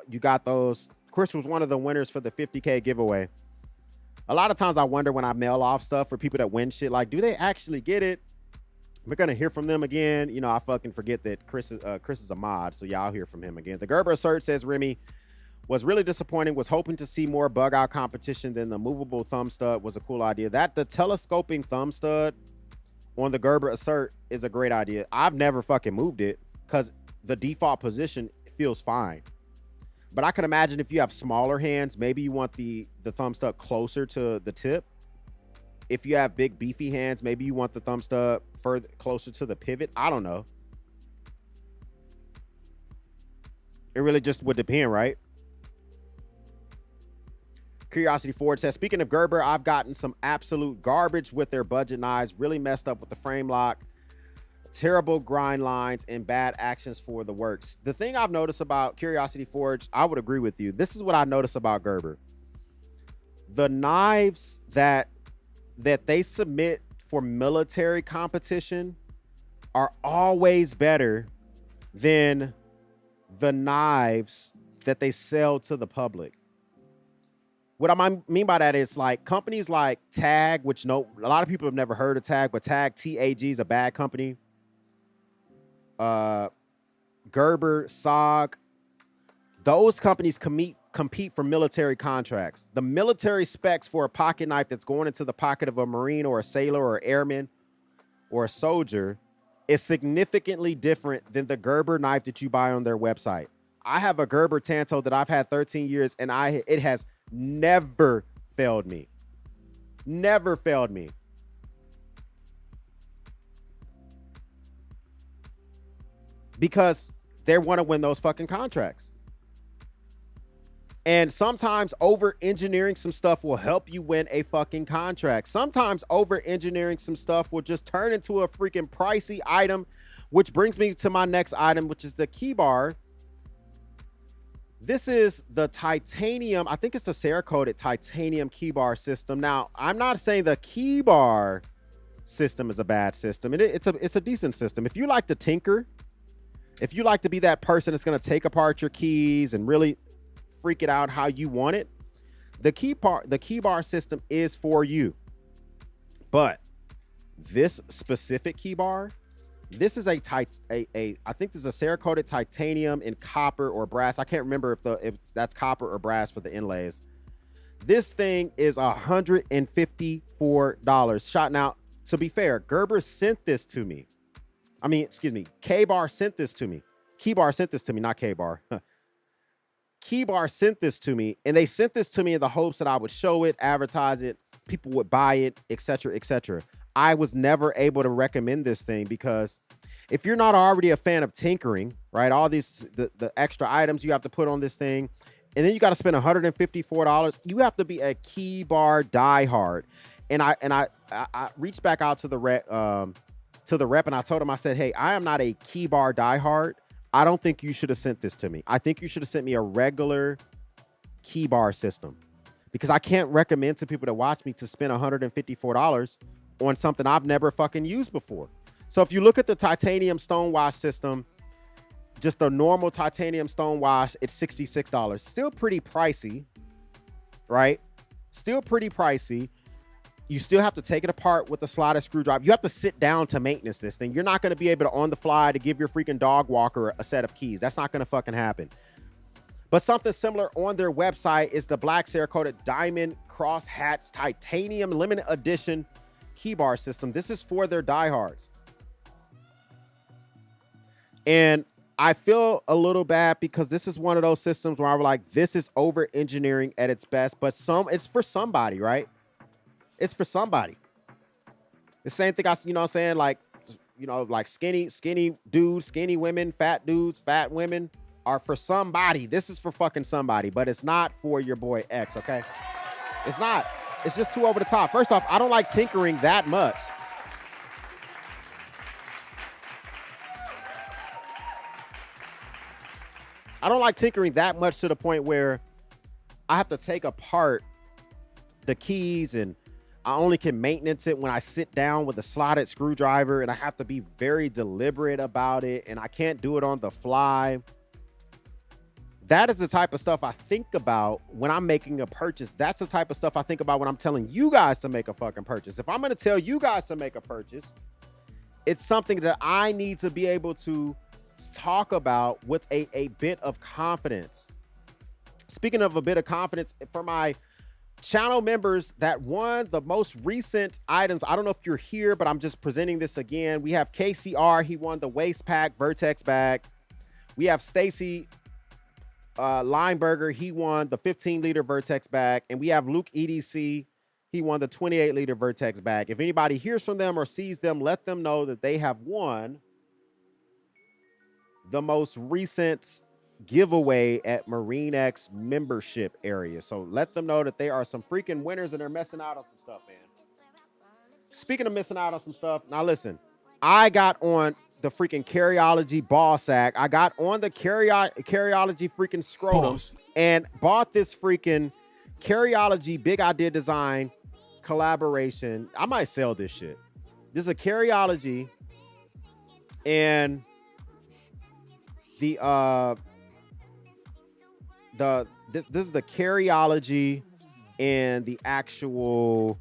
you got those. Chris was one of the winners for the 50K giveaway. A lot of times I wonder when I mail off stuff for people that win shit, like, do they actually get it? We're going to hear from them again. You know, I fucking forget that Chris is a mod, so y'all hear from him again. The Gerber assert says, Remy, was really disappointing. Was hoping to see more bug out competition than the movable thumb stud was a cool idea. The telescoping thumb stud on the Gerber assert is a great idea. I've never fucking moved it because the default position feels fine. But I can imagine if you have smaller hands, maybe you want the thumb stud closer to the tip. If you have big beefy hands, maybe you want the thumb stud further closer to the pivot. I don't know. It really just would depend, right? Curiosity Ford says, speaking of Gerber, I've gotten some absolute garbage with their budget knives. Really messed up with the frame lock. Terrible grind lines and bad actions for the works. The thing I've noticed about Curiosity Forge, I would agree with you. This is what I noticed about Gerber. The knives that they submit for military competition are always better than the knives that they sell to the public. What I mean by that is like companies like Tag, which a lot of people have never heard of Tag, but Tag, TAG is a bad company. Gerber, SOG, those companies compete for military contracts. The military specs for a pocket knife that's going into the pocket of a Marine or a sailor or airman or a soldier is significantly different than the Gerber knife that you buy on their website. I have a Gerber Tanto that I've had 13 years and it has never failed me. Never failed me. Because they want to win those fucking contracts. And sometimes over-engineering some stuff will help you win a fucking contract. Sometimes over-engineering some stuff will just turn into a freaking pricey item, which brings me to my next item, which is the key bar. This is the titanium. I think it's the Cerakoted titanium key bar system. Now, I'm not saying the key bar system is a bad system. It's a decent system. If you like to tinker, if you like to be that person that's going to take apart your keys and really freak it out how you want it, the key bar system is for you. But this specific key bar, this is I think this is a Cerakoted titanium in copper or brass. I can't remember if that's copper or brass for the inlays. This thing is $154. Shot. Now, to be fair, Gerber sent this to me. I mean, excuse me, K-Bar sent this to me. Keybar sent this to me, not K-Bar. Keybar sent this to me, and they sent this to me in the hopes that I would show it, advertise it, people would buy it, etc., etc. I was never able to recommend this thing because if you're not already a fan of tinkering, right, all these the extra items you have to put on this thing, and then you got to spend $154, you have to be a Keybar diehard. And I reached back out to the rep, and I told him, I said, hey, I am not a Keybar diehard. I don't think you should have sent this to me. I think you should have sent me a regular key bar system, because I can't recommend to people that watch me to spend $154 on something I've never fucking used before. So if you look at the titanium stonewash system, just a normal titanium stonewash, it's $66. Still pretty pricey, right? Still pretty pricey. You still have to take it apart with a slotted screwdriver. You have to sit down to maintenance this thing. You're not going to be able to on the fly to give your freaking dog walker a set of keys. That's not going to fucking happen. But something similar on their website is the black Cerakoted diamond cross hatch titanium limited edition key bar system. This is for their diehards. And I feel a little bad because this is one of those systems where I'm like, this is over engineering at its best, but it's for somebody, right? It's for somebody. The same thing you know what I'm saying? Like, you know, like skinny dudes, skinny women, fat dudes, fat women are for somebody. This is for fucking somebody, but it's not for your boy X, okay? It's not. It's just too over the top. First off, I don't like tinkering that much. I don't like tinkering that much to the point where I have to take apart the keys, and I only can maintenance it when I sit down with a slotted screwdriver, and I have to be very deliberate about it, and I can't do it on the fly. That is the type of stuff I think about when I'm making a purchase. That's the type of stuff I think about when I'm telling you guys to make a fucking purchase. If I'm going to tell you guys to make a purchase, it's something that I need to be able to talk about with a bit of confidence. Speaking of a bit of confidence, for my channel members that won the most recent items, I don't know if you're here, but I'm just presenting this again. We have KCR. He won the waist pack Vertex bag. We have Stacy Lineberger. He won the 15-liter Vertex bag. And we have Luke EDC. He won the 28-liter Vertex bag. If anybody hears from them or sees them, let them know that they have won the most recent giveaway at MarineX membership area. So let them know that they are some freaking winners and they're missing out on some stuff, man. Speaking of missing out on some stuff, now listen, I got on the freaking Cariology ball sack. I got on the Cariology freaking scrotum and bought this freaking Cariology big idea design collaboration. I might sell this shit. This is a Cariology, and this is the Cariology and the actual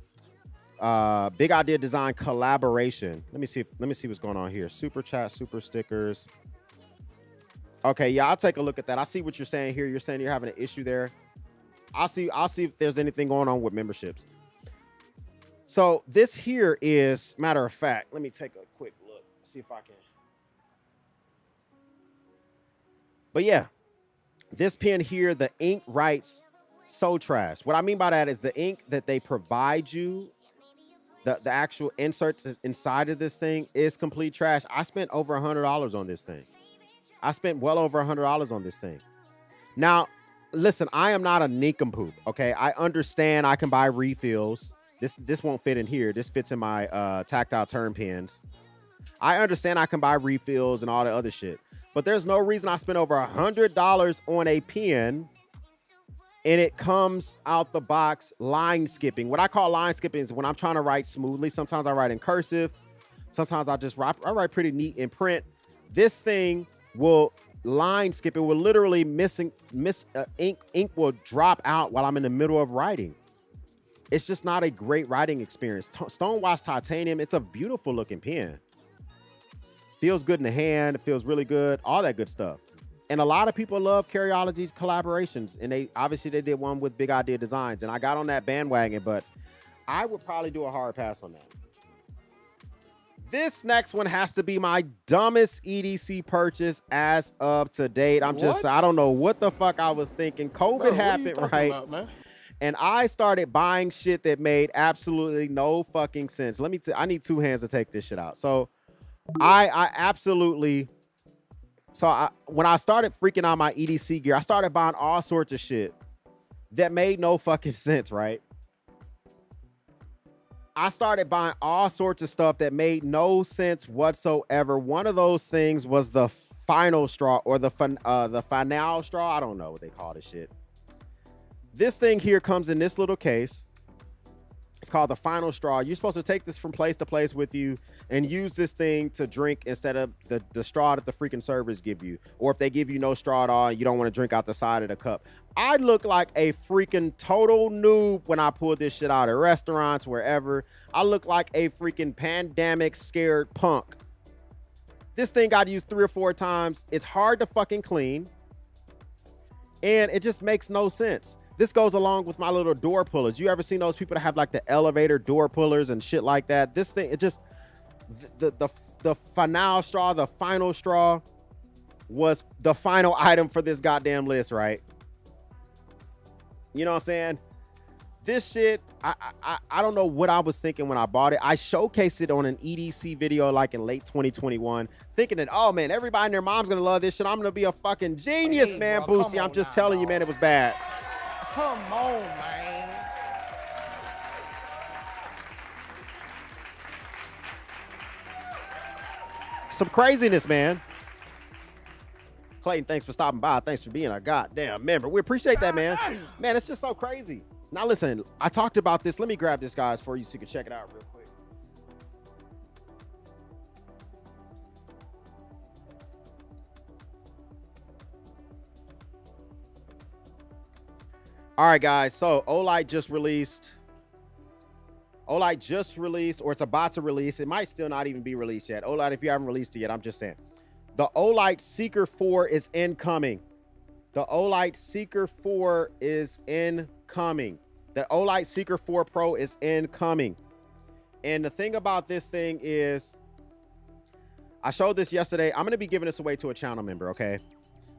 big idea design collaboration. Let me see what's going on here. Super chat, super stickers. Okay, yeah, I'll take a look at that. I see what you're saying here. You're saying you're having an issue there. I'll see if there's anything going on with memberships. So this here is, matter of fact, let me take a quick look, see if I can. But yeah, this pen here, the ink writes so trash. What I mean by that is the ink that they provide you, the actual inserts inside of this thing is complete trash. I spent over $100 on this thing. I spent well over $100 on this thing. Now, listen, I am not a nincompoop, okay? I understand I can buy refills. This won't fit in here. This fits in my tactile turn pins. I understand I can buy refills and all the other shit. But there's no reason I spent over $100 on a pen and it comes out the box line skipping. What I call line skipping is when I'm trying to write smoothly. Sometimes I write in cursive. Sometimes I write pretty neat in print. This thing will line skip. It will literally ink will drop out while I'm in the middle of writing. It's just not a great writing experience. Stonewash titanium, it's a beautiful looking pen. Feels good in the hand. It feels really good. All that good stuff. And a lot of people love Cariology's collaborations. And they did one with Big Idea Designs. And I got on that bandwagon, but I would probably do a hard pass on that. This next one has to be my dumbest EDC purchase as of to date. I don't know what the fuck I was thinking. COVID happened, right? About, and I started buying shit that made absolutely no fucking sense. I need two hands to take this shit out. So I absolutely, when I started freaking out my EDC gear, I started buying all sorts of shit that made no fucking sense, right? I started buying all sorts of stuff that made no sense whatsoever. One of those things was the final straw or the final straw. I don't know what they call this shit. This thing here comes in this little case. It's called the final straw. You're supposed to take this from place to place with you and use this thing to drink instead of the straw that the freaking servers give you. Or if they give you no straw at all and you don't want to drink out the side of the cup. I look like a freaking total noob when I pull this shit out at restaurants, wherever. I look like a freaking pandemic scared punk. This thing got used 3 or 4 times. It's hard to fucking clean. And it just makes no sense. This goes along with my little door pullers. You ever seen those people that have like the elevator door pullers and shit like that? This thing, it just, the final straw was the final item for this goddamn list, right? You know what I'm saying? This shit, I don't know what I was thinking when I bought it. I showcased it on an EDC video like in late 2021, thinking that, oh man, everybody and their mom's gonna love this shit. I'm gonna be a fucking genius, Hey, man. bro, Boosie, come I'm on just now, telling you, dog. man, it was bad. Come on, man. Some craziness, man. Clayton, thanks for stopping by. Thanks for being a goddamn member. We appreciate that, man. Man, it's just so crazy. Now, listen, I talked about this. Let me grab this, guys, for you so you can check it out real quick. All right, guys. So, Olight just released, or it's about to release. It might still not even be released yet. Olight, if you haven't released it yet, I'm just saying. The Olight Seeker 4 is incoming. The Olight Seeker 4 is incoming. The Olight Seeker 4 Pro is incoming. And the thing about this thing is, I showed this yesterday. I'm going to be giving this away to a channel member, okay?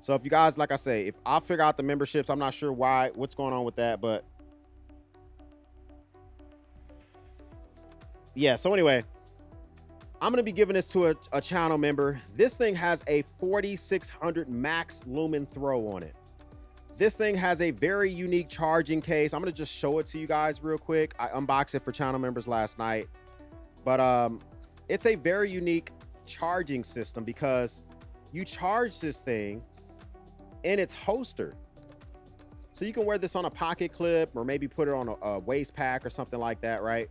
So if you guys, like I say, if I'll figure out the memberships, I'm not sure what's going on with that, but yeah, so anyway, I'm going to be giving this to a channel member. This thing has a 4600 max lumen throw on it. This thing has a very unique charging case. I'm going to just show it to you guys real quick. I unboxed it for channel members last night, but it's a very unique charging system because you charge this thing in its holster. So you can wear this on a pocket clip or maybe put it on a waist pack or something like that, right?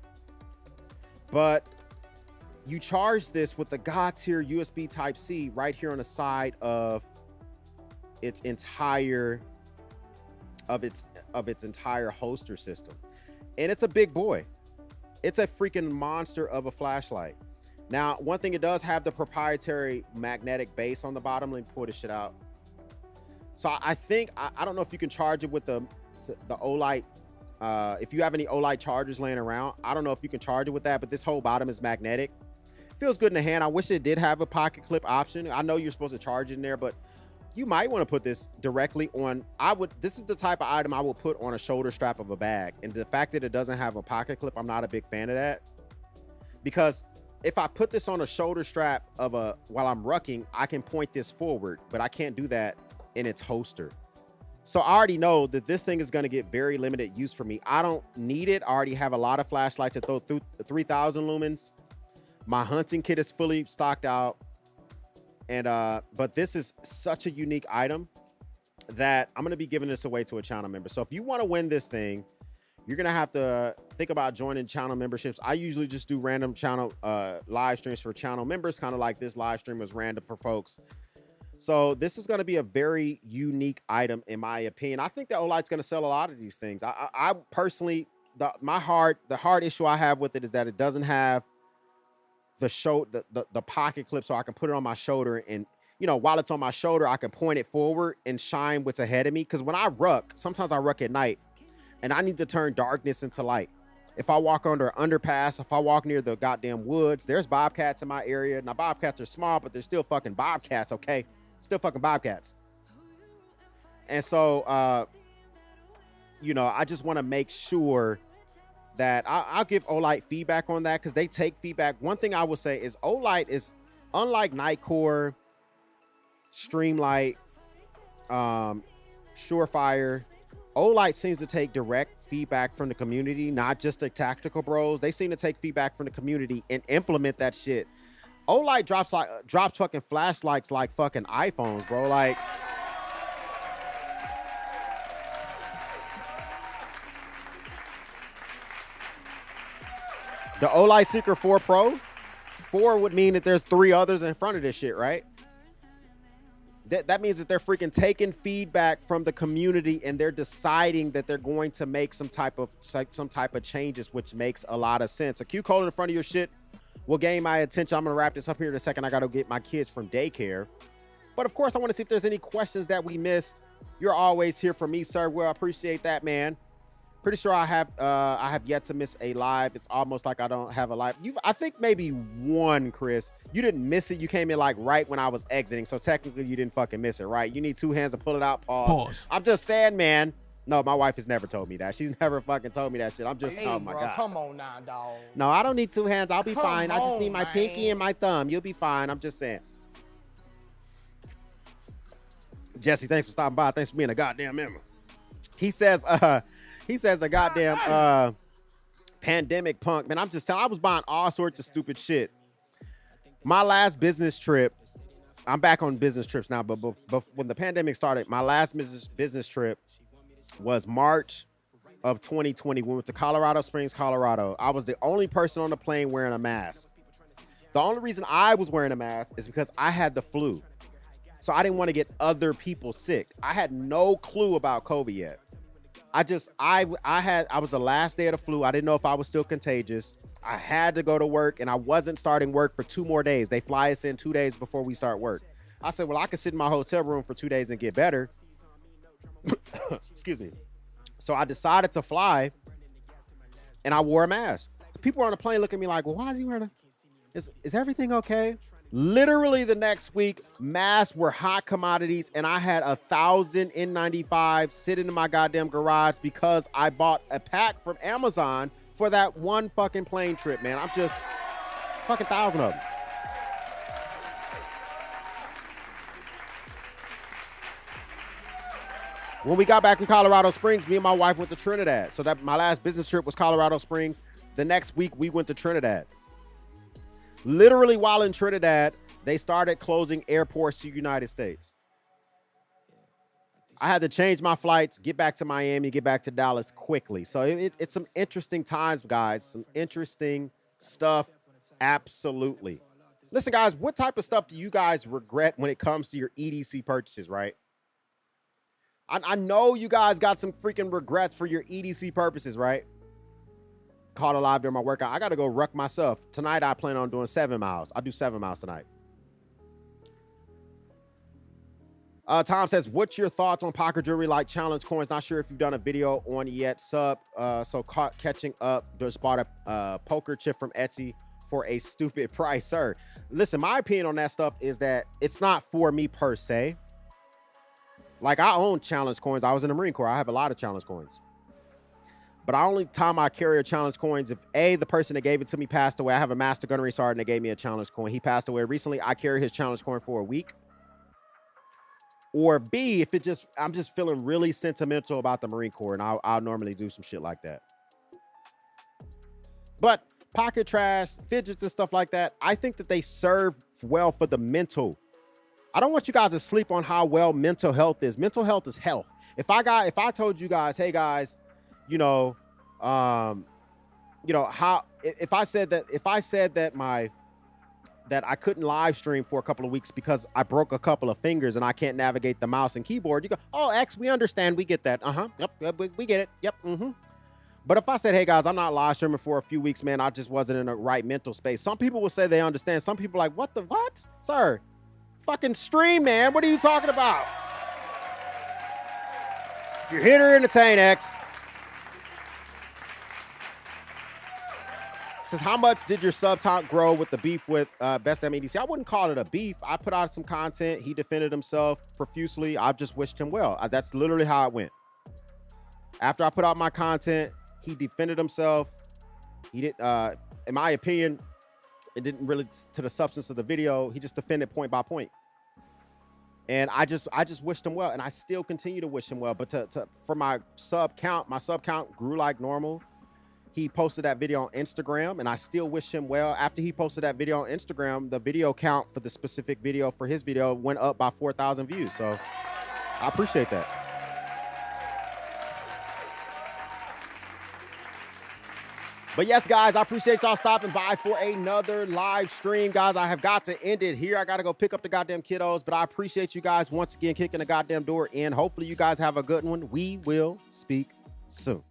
But you charge this with the God tier USB Type-C right here on the side of its entire entire holster system. And it's a big boy. It's a freaking monster of a flashlight. Now, one thing, it does have the proprietary magnetic base on the bottom. Let me pull this shit out. So I think, I don't know if you can charge it with the Olight. If you have any Olight chargers laying around, I don't know if you can charge it with that, but this whole bottom is magnetic. Feels good in the hand. I wish it did have a pocket clip option. I know you're supposed to charge it in there, but you might want to put this directly on. This is the type of item I would put on a shoulder strap of a bag. And the fact that it doesn't have a pocket clip, I'm not a big fan of that. Because if I put this on a shoulder strap while I'm rucking, I can point this forward, but I can't do that in its holster. So I already know that this thing is going to get very limited use for me. I don't need it. I already have a lot of flashlights that throw through 3000 lumens. My hunting kit is fully stocked out. And but this is such a unique item that I'm going to be giving this away to a channel member. So if you want to win this thing, you're going to have to think about joining channel memberships. I usually just do random channel live streams for channel members, kind of like this live stream was random for folks. So this is going to be a very unique item, in my opinion. I think that Olight's going to sell a lot of these things. I personally, the hard issue I have with it is that it doesn't have the pocket clip, so I can put it on my shoulder, and you know, while it's on my shoulder, I can point it forward and shine what's ahead of me. Because when I ruck, sometimes I ruck at night, and I need to turn darkness into light. If I walk under an underpass, if I walk near the goddamn woods, there's bobcats in my area. Now, bobcats are small, but they're still fucking bobcats, okay? Still fucking bobcats. And so, you know, I just want to make sure that I'll give Olight feedback on that, because they take feedback. One thing I will say is Olight is, unlike Nightcore, Streamlight, Surefire, Olight seems to take direct feedback from the community, not just the tactical bros. They seem to take feedback from the community and implement that shit. Olight drops fucking flashlights like fucking iPhones, bro. Like, the Olight Seeker 4 Pro, 4 would mean that there's 3 others in front of this shit, right? That means that they're freaking taking feedback from the community and they're deciding that they're going to make some type of changes, which makes a lot of sense. A Q code in front of your shit will gain my attention. I'm gonna wrap this up here in a second. I gotta get my kids from daycare. But of course, I want to see if there's any questions that we missed. You're always here for me, sir. Well, I appreciate that, man. Pretty sure I have yet to miss a live. It's almost like I don't have a live. I think maybe one, Chris. You didn't miss it. You came in like right when I was exiting. So technically you didn't fucking miss it, right? You need 2 hands to pull it out. Pause. I'm just saying, man. No, my wife has never told me that. She's never fucking told me that shit. I'm just, Hey, oh my bro, God. come on now, dog. No, I don't need 2 hands. I'll be Come fine. I just on, need my man. pinky and my thumb. You'll be fine. I'm just saying. Jesse, thanks for stopping by. Thanks for being a goddamn member. He says a goddamn pandemic punk. Man, I'm just telling, I was buying all sorts of stupid shit. My last business trip, I'm back on business trips now, but when the pandemic started, my last business trip was March of 2020. We went to Colorado Springs, Colorado. I was the only person on the plane wearing a mask. The only reason I was wearing a mask is because I had the flu. So I didn't want to get other people sick. I had no clue about COVID yet. I was the last day of the flu. I didn't know if I was still contagious. I had to go to work and I wasn't starting work for 2 more days. They fly us in 2 days before we start work. I said, well, I could sit in my hotel room for 2 days and get better. Excuse me. So I decided to fly and I wore a mask. People on the plane look at me like, well, why is he wearing is everything okay? Literally the next week, masks were hot commodities and I had 1,000 N95 sitting in my goddamn garage because I bought a pack from Amazon for that one fucking plane trip, man. I'm just fucking 1,000 of them. When we got back from Colorado Springs, me and my wife went to Trinidad. So that my last business trip was Colorado Springs. The next week we went to Trinidad. Literally while in Trinidad, they started closing airports to the United States. I had to change my flights, get back to Miami, get back to Dallas quickly. So it's some interesting times, guys. Some interesting stuff. Absolutely. Listen, guys, what type of stuff do you guys regret when it comes to your EDC purchases, right? I know you guys got some freaking regrets for your EDC purposes, right? Caught alive during my workout. I got to go ruck myself. Tonight, I plan on doing 7 miles. I'll do 7 miles tonight. Tom says, what's your thoughts on pocket jewelry like challenge coins? Not sure if you've done a video on it yet. Catching up. Just bought a poker chip from Etsy for a stupid price, sir. Listen, my opinion on that stuff is that it's not for me per se. Like, I own challenge coins. I was in the Marine Corps. I have a lot of challenge coins. But only time I carry a challenge coins if A, the person that gave it to me passed away. I have a master gunnery sergeant that gave me a challenge coin. He passed away recently. I carry his challenge coin for a week. Or B, if I'm just feeling really sentimental about the Marine Corps, and I'll normally do some shit like that. But pocket trash, fidgets and stuff like that, I think that they serve well for the mental. I don't want you guys to sleep on how well mental health is. Mental health is health. If I told you guys, hey guys, if I said that I couldn't live stream for a couple of weeks because I broke a couple of fingers and I can't navigate the mouse and keyboard, you go, oh, X, we understand, we get that. Yep, we get it. Yep. But if I said, hey guys, I'm not live streaming for a few weeks, man, I just wasn't in the right mental space. Some people will say they understand. Some people are like, what? Sir, fucking stream, man. What are you talking about? You're here to entertain, X. Says, how much did your sub count grow with the beef with Best Damn EDC? I wouldn't call it a beef. I put out some content. He defended himself profusely. I just wished him well. That's literally how it went. After I put out my content, he defended himself. He didn't, in my opinion, it didn't really to the substance of the video. He just defended point by point. And I just wished him well, and I still continue to wish him well. But for my sub count grew like normal. he posted that video on Instagram, and I still wish him well. After he posted that video on Instagram, the video count for the specific video for his video went up by 4,000 views. So I appreciate that. But yes, guys, I appreciate y'all stopping by for another live stream. Guys, I have got to end it here. I got to go pick up the goddamn kiddos, but I appreciate you guys once again kicking the goddamn door in. Hopefully you guys have a good one. We will speak soon.